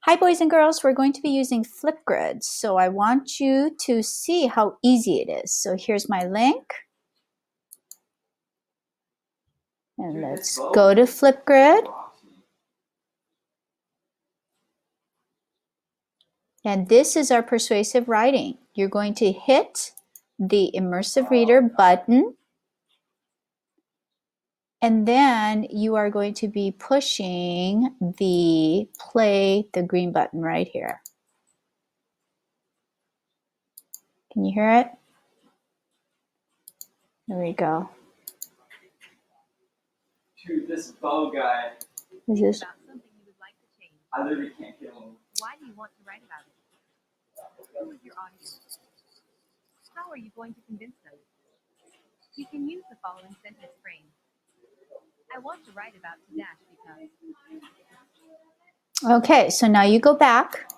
Hi boys and girls, we're going to be using flipgrid. So I want you to see how easy it is. So here's my link. And let's go to flipgrid. And this is our persuasive writing. You're going to hit the immersive reader button. And then you are going to be pushing the green button right here. Can you hear it? There we go. Dude, this bow guy. Is this? About something you would like to change. I literally can't kill him. Why do you want to write about it? Who is your audience? How are you going to convince them? You can use the following sentence frame. I want to write about dash because. Okay, so now you go back.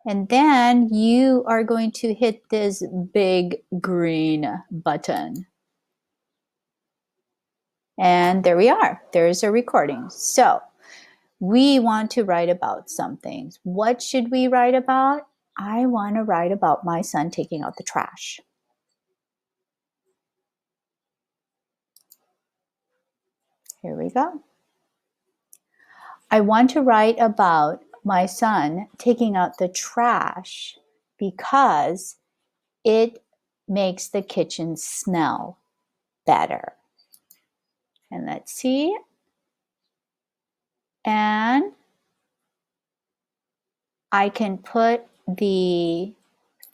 And then you are going to hit this big green button. And there we are. There's a recording. So we want to write about something. What should we write about? I want to write about my son taking out the trash. Here we go. I want to write about my son taking out the trash because it makes the kitchen smell better. And let's see. And I can put the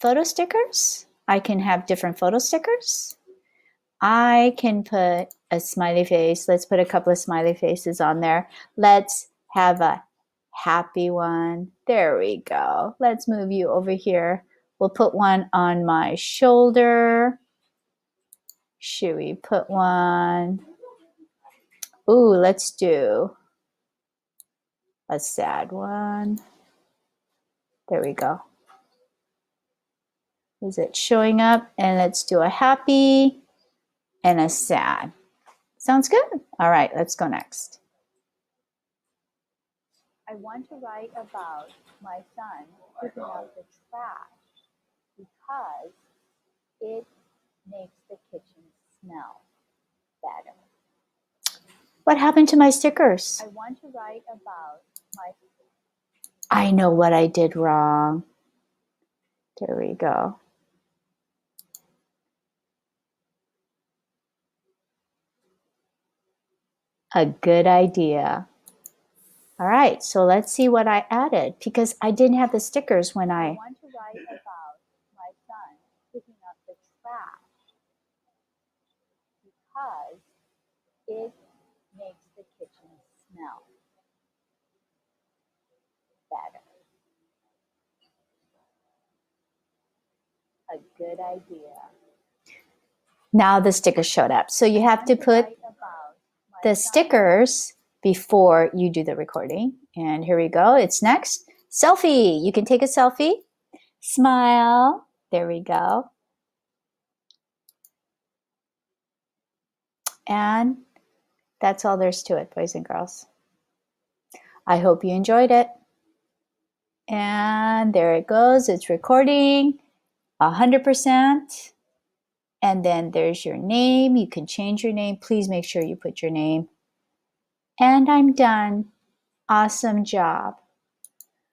photo stickers. I can have different photo stickers. I can put a smiley face. Let's put a couple of smiley faces on there. Let's have a happy one. There we go. Let's move you over here. We'll put one on my shoulder. Should we put one? Ooh, let's do a sad one. There we go. Is it showing up? And let's do a happy and a sad. Sounds good? All right, let's go next. I want to write about my son picking out the trash because it makes the kitchen smell better. What happened to my stickers? I want to write about my... I know what I did wrong. There we go. A good idea. All right, so let's see what I added because I didn't have the stickers when I want to write about my son picking up the trash because it makes the kitchen smell better. A good idea. Now the stickers showed up. So you have to put the stickers before you do the recording. And here we go. It's next. Selfie. You can take a selfie. Smile. There we go. And that's all there's to it, boys and girls. I hope you enjoyed it. And there it goes. It's recording 100%. And then there's your name. You can change your name. Please make sure you put your name. And I'm done. Awesome job.